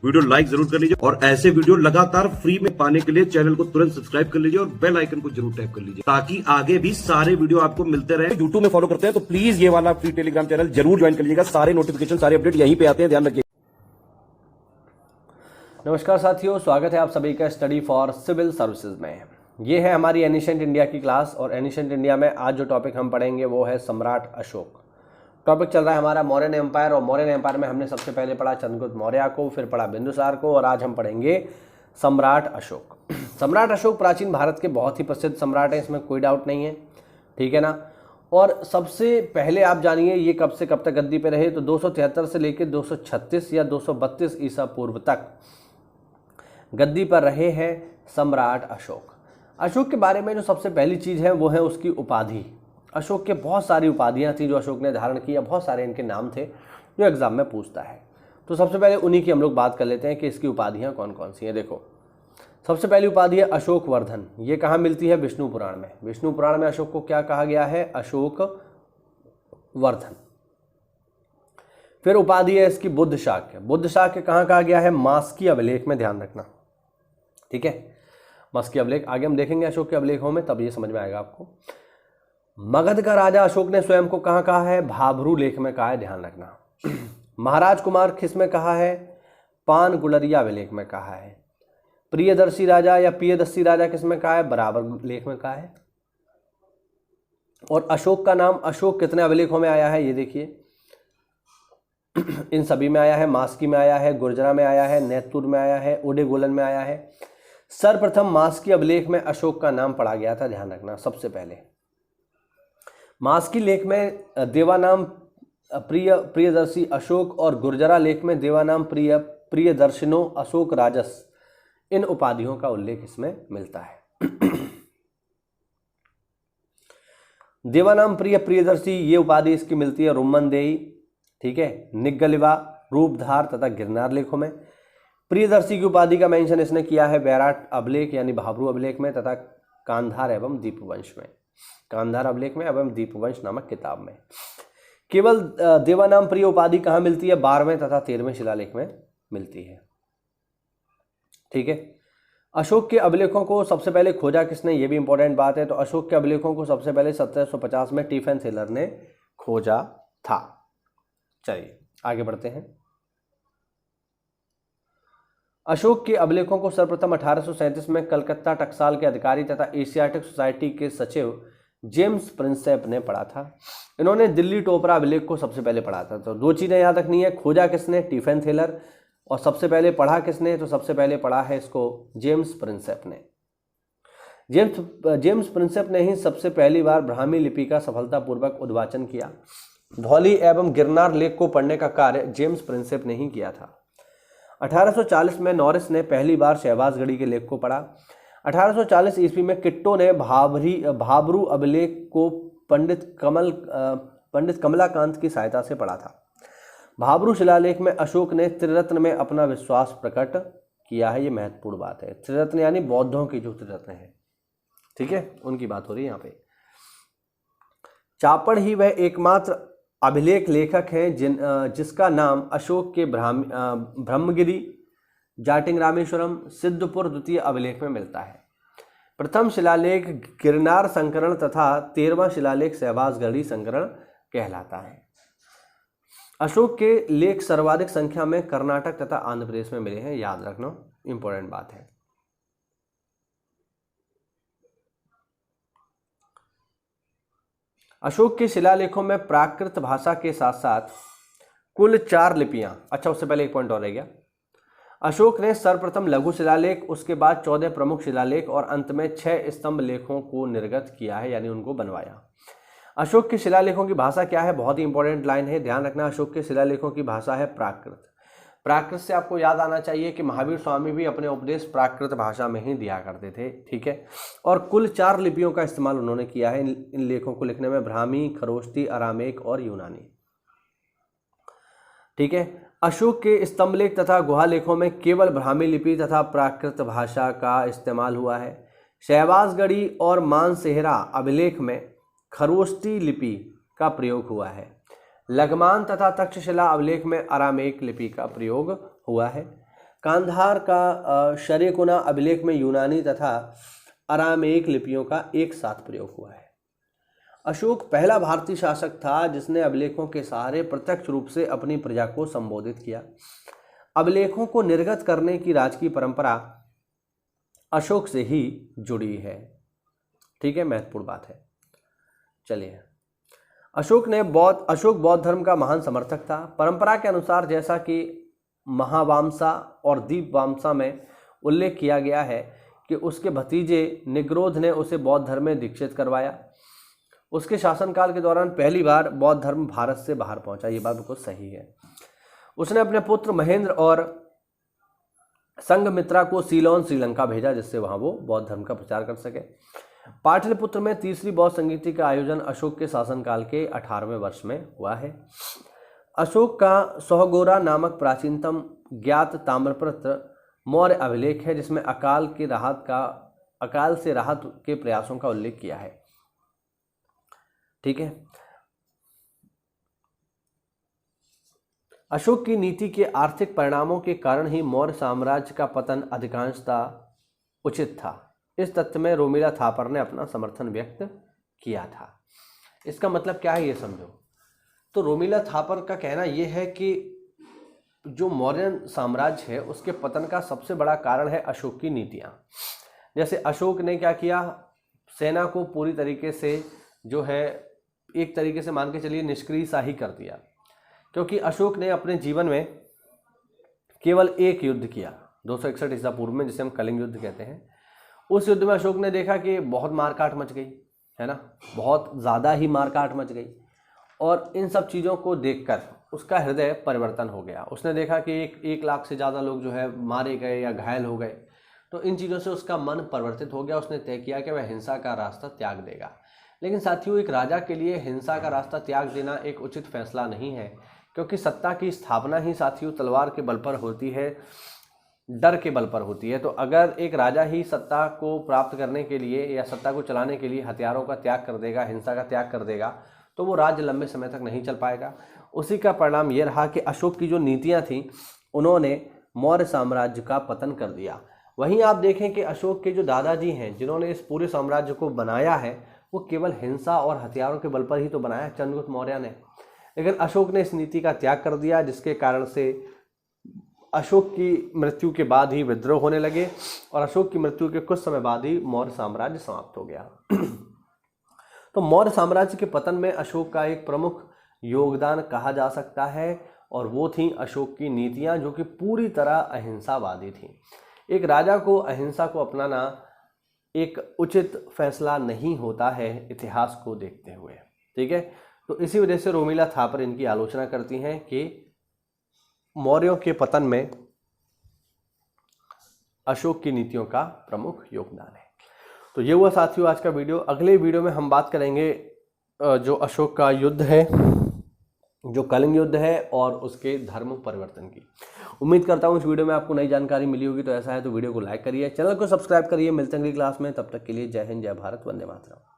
Video like जरूर कर लीजिए और ऐसे वीडियो लगातार फ्री में पाने के लिए चैनल को तुरंत सब्सक्राइब कर लीजिए और बेल आइकन को जरूर टैप कर लीजिए ताकि आगे भी सारे वीडियो आपको मिलते रहे। यूट्यूब में फॉलो करते हैं तो प्लीज ये वाला फ्री टेलीग्राम चैनल जरूर ज्वाइन कर लीजिएगा। सारे नोटिफिकेशन सारे अपडेट यहीं पे आते हैं, ध्यान रखिए। नमस्कार साथियों, स्वागत है आप सभी का स्टडी फॉर सिविल सर्विसेज में। ये है हमारी एनिशेंट इंडिया की क्लास और एनिशेंट इंडिया में आज जो टॉपिक हम पढ़ेंगे वो है सम्राट अशोक। टॉपिक चल रहा है हमारा मौर्यन एम्पायर और मौर्यन एम्पायर में हमने सबसे पहले पढ़ा चंद्रगुप्त मौर्य को, फिर पढ़ा बिंदुसार को और आज हम पढ़ेंगे सम्राट अशोक। सम्राट अशोक प्राचीन भारत के बहुत ही प्रसिद्ध सम्राट हैं, इसमें कोई डाउट नहीं है, ठीक है ना। और सबसे पहले आप जानिए ये कब से कब तक गद्दी पे रहे, तो 273 से लेकर 236 या 232 ईसा पूर्व तक गद्दी पर रहे हैं सम्राट अशोक। अशोक के बारे में जो सबसे पहली चीज़ है वो है उसकी उपाधि। अशोक के बहुत सारी उपाधियां थी जो अशोक ने धारण की, बहुत सारे इनके नाम थे जो एग्जाम में पूछता है। तो सबसे पहले उन्हीं की हम लोग बात कर लेते हैं कि इसकी उपाधियां कौन कौन सी हैं। देखो, सबसे पहली उपाधि है अशोक वर्धन। ये कहाँ मिलती है? विष्णु पुराण में। विष्णु पुराण में अशोक को क्या कहा गया है? अशोक वर्धन। फिर उपाधि है इसकी बुद्ध शाक्य। बुद्ध शाक्य कहाँ कहा गया है? मास्की अभिलेख में, ध्यान रखना, ठीक है। मास्की अभिलेख आगे हम देखेंगे अशोक के अभिलेखों में, तब ये समझ में आएगा आपको। मगध का राजा अशोक ने स्वयं को कहाँ कहा है? भाभरू लेख में कहा है, ध्यान रखना। महाराज कुमार किस में कहा है? पान गुलरिया अभिलेख में कहा है। प्रियदर्शी राजा या प्रियदर्शी राजा किस में कहा है? बराबर लेख में कहा है। और अशोक का नाम अशोक कितने अभिलेखों में आया है? ये देखिए, इन सभी में आया है। मास्की में आया है, गुर्जरा में आया है, नेतुर में आया है, उडेगोलन में आया है। सर्वप्रथम मास्की अभिलेख में अशोक का नाम पढ़ा गया था, ध्यान रखना। सबसे पहले मास्की लेख में देवानाम प्रियदर्शी अशोक और गुर्जरा लेख में देवानाम प्रियदर्शनो अशोक राजस, इन उपाधियों का उल्लेख इसमें मिलता है। देवानाम प्रियदर्शी ये उपाधि इसकी मिलती है रुम्मनदेही, ठीक है, निगलिवा, रूपधार तथा गिरनार लेखों में। प्रियदर्शी की उपाधि का मेंशन इसने किया है बैराट अभिलेख यानी भाभरू अभिलेख में तथा कांधार एवं दीपवंश में। कांधार अभिलेख में एवं दीपवंश नामक किताब में। केवल देवानाम प्रिय उपाधि कहाँ मिलती है? 12वें तथा 13वें शिलालेख में मिलती है, ठीक है। अशोक के अभिलेखों को सबसे पहले खोजा किसने? ये भी इंपॉर्टेंट बात है। तो अशोक के अभिलेखों को सबसे पहले 1750 में टिफेन थिलर ने खोजा था। चलिए आगे बढ़ते हैं। अशोक के अभिलेखों को सर्वप्रथम 1837 में कलकत्ता टकसाल के अधिकारी तथा एशियाटिक सोसाइटी के सचिव जेम्स प्रिंसेप ने पढ़ा था। इन्होंने दिल्ली टोपरा अभिलेख को सबसे पहले पढ़ा था। तो दो चीज़ें याद रखनी है, खोजा किसने? टिफेन थिलर, और सबसे पहले पढ़ा किसने? तो सबसे पहले पढ़ा है इसको जेम्स प्रिंसेप ने। जेम्स प्रिंसेप ने ही सबसे पहली बार ब्राह्मी लिपि का सफलतापूर्वक उद्वाचन किया। धौली एवं गिरनार लेख को पढ़ने का कार्य जेम्स प्रिंसेप ने ही किया था। 1840 में नॉरिस ने पहली बार शहबाजगढ़ी के लेख को पढ़ा। 1840 ईस्वी में किट्टो ने भाबरू अभिलेख को पंडित कमलाकांत की सहायता से पढ़ा था। भाबरू शिलालेख में अशोक ने त्रिरत्न में अपना विश्वास प्रकट किया है। ये महत्वपूर्ण बात है। त्रिरत्न यानी बौद्धों की जो त्रिरत्न है, ठीक है, उनकी बात हो रही है यहाँ पे। चापड़ ही वह एकमात्र अभिलेख लेखक हैं जिसका नाम अशोक के ब्रह्मगिरी, जाटिंग रामेश्वरम, सिद्धपुर द्वितीय अभिलेख में मिलता है। प्रथम शिलालेख गिरनार संकरण तथा 13वां शिलालेख शहबाजगढ़ी संकरण कहलाता है। अशोक के लेख सर्वाधिक संख्या में कर्नाटक तथा आंध्र प्रदेश में मिले हैं, याद रखना, इंपॉर्टेंट बात है। अशोक के शिलालेखों में प्राकृत भाषा के साथ साथ कुल 4 लिपियां, अच्छा उससे पहले एक पॉइंट और रह गया। अशोक ने सर्वप्रथम लघु शिलालेख, उसके बाद 14 प्रमुख शिलालेख और अंत में 6 स्तंभ लेखों को निर्गत किया है, यानी उनको बनवाया। अशोक के शिलालेखों की भाषा क्या है? बहुत ही इंपॉर्टेंट लाइन है, ध्यान रखना। अशोक के शिलालेखों की भाषा है प्राकृत। प्राकृत से आपको याद आना चाहिए कि महावीर स्वामी भी अपने उपदेश प्राकृत भाषा में ही दिया करते थे, ठीक है। और कुल 4 लिपियों का इस्तेमाल उन्होंने किया है इन लेखों को लिखने में, ब्राह्मी, खरोष्टी, अरामेक और यूनानी, ठीक है। अशोक के स्तंभलेख तथा गुहालेखों में केवल ब्राह्मी लिपि तथा प्राकृत भाषा का इस्तेमाल हुआ है। शहबाजगढ़ी और मानसेहरा अभिलेख में खरोष्टी लिपि का प्रयोग हुआ है। लगमान तथा तक्षशिला अभिलेख में अरामेक लिपि का प्रयोग हुआ है। कांधार का शरेकुना अभिलेख में यूनानी तथा अरामेक लिपियों का एक साथ प्रयोग हुआ है। अशोक पहला भारतीय शासक था जिसने अभिलेखों के सहारे प्रत्यक्ष रूप से अपनी प्रजा को संबोधित किया। अभिलेखों को निर्गत करने की राजकीय परंपरा अशोक से ही जुड़ी है। ठीक है, महत्वपूर्ण बात है। चलिए, अशोक बौद्ध धर्म का महान समर्थक था। परंपरा के अनुसार जैसा कि महावामसा और दीपवामसा में उल्लेख किया गया है कि उसके भतीजे निग्रोध ने उसे बौद्ध धर्म में दीक्षित करवाया। उसके शासनकाल के दौरान पहली बार बौद्ध धर्म भारत से बाहर पहुंचा। ये बात बिल्कुल सही है। उसने अपने पुत्र महेंद्र और संघमित्रा को सीलोन श्रीलंका भेजा, जिससे वहां वो बौद्ध धर्म का प्रचार कर सके। पाटलिपुत्र में तीसरी बौद्ध संगीति का आयोजन अशोक के शासनकाल के 18वें वर्ष में हुआ है। अशोक का सोहगोरा नामक प्राचीनतम ज्ञात ताम्रपत्र मौर्य अभिलेख है, जिसमें अकाल से राहत के प्रयासों का उल्लेख किया है। ठीक है, अशोक की नीति के आर्थिक परिणामों के कारण ही मौर्य साम्राज्य का पतन अधिकांशतः उचित था। इस तथ्य में रोमिला थापर ने अपना समर्थन व्यक्त किया था। इसका मतलब क्या है ये समझो। तो रोमिला थापर का कहना यह है कि जो मौर्य साम्राज्य है उसके पतन का सबसे बड़ा कारण है अशोक की नीतियां। जैसे अशोक ने क्या किया, सेना को पूरी तरीके से जो है एक तरीके से मान के चलिए निष्क्रिय सा ही कर दिया, क्योंकि अशोक ने अपने जीवन में केवल एक युद्ध किया 261 ईसा पूर्व में, जिसे हम कलिंग युद्ध कहते हैं। उस युद्ध में अशोक ने देखा कि बहुत मारकाट मच गई है ना, बहुत ज़्यादा ही मारकाट मच गई। और इन सब चीज़ों को देखकर उसका हृदय परिवर्तन हो गया। उसने देखा कि एक लाख से ज़्यादा लोग जो है मारे गए या घायल हो गए। तो इन चीज़ों से उसका मन परिवर्तित हो गया। उसने तय किया कि वह हिंसा का रास्ता त्याग देगा। लेकिन साथियों, एक राजा के लिए हिंसा का रास्ता त्याग देना एक उचित फैसला नहीं है, क्योंकि सत्ता की स्थापना ही साथियों तलवार के बल पर होती है, डर के बल पर होती है। तो अगर एक राजा ही सत्ता को प्राप्त करने के लिए या सत्ता को चलाने के लिए हथियारों का त्याग कर देगा, हिंसा का त्याग कर देगा, तो वो राज्य लंबे समय तक नहीं चल पाएगा। उसी का परिणाम ये रहा कि अशोक की जो नीतियां थीं उन्होंने मौर्य साम्राज्य का पतन कर दिया। वहीं आप देखें कि अशोक के जो दादाजी हैं जिन्होंने इस पूरे साम्राज्य को बनाया है, वो केवल हिंसा और हथियारों के बल पर ही तो बनाया, चंद्रगुप्त मौर्य ने। लेकिन अशोक ने इस नीति का त्याग कर दिया, जिसके कारण से अशोक की मृत्यु के बाद ही विद्रोह होने लगे और अशोक की मृत्यु के कुछ समय बाद ही मौर्य साम्राज्य समाप्त हो गया। तो मौर्य साम्राज्य के पतन में अशोक का एक प्रमुख योगदान कहा जा सकता है, और वो थी अशोक की नीतियां, जो कि पूरी तरह अहिंसावादी थी। एक राजा को अहिंसा को अपनाना एक उचित फैसला नहीं होता है इतिहास को देखते हुए। ठीक है, तो इसी वजह से रोमिला थापर इनकी आलोचना करती हैं कि मौर्यों के पतन में अशोक की नीतियों का प्रमुख योगदान है। तो ये हुआ साथियों आज का वीडियो। अगले वीडियो में हम बात करेंगे जो अशोक का युद्ध है, जो कलिंग युद्ध है, और उसके धर्म परिवर्तन की। उम्मीद करता हूँ इस वीडियो में आपको नई जानकारी मिली होगी। तो ऐसा है तो वीडियो को लाइक करिए, चैनल को सब्सक्राइब करिए। मिलते हैं अगली क्लास में, तब तक के लिए जय हिंद, जय भारत, वंदे मातरम।